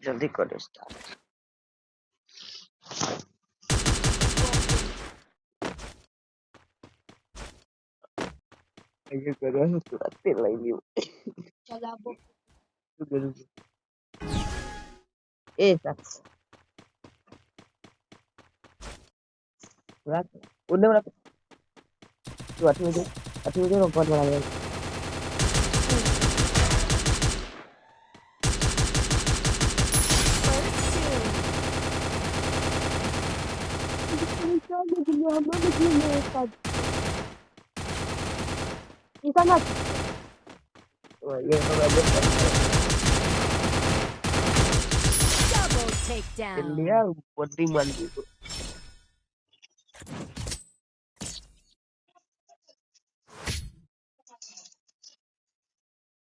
जल्दी करो स्टार्ट। ये करो थोड़ा तेल लगी चला वो ए सच रात उन्हें बड़ा तू अठी मुझे बहुत बड़ा है ये तो मैं Double takedown. लिया बॉडी मान दी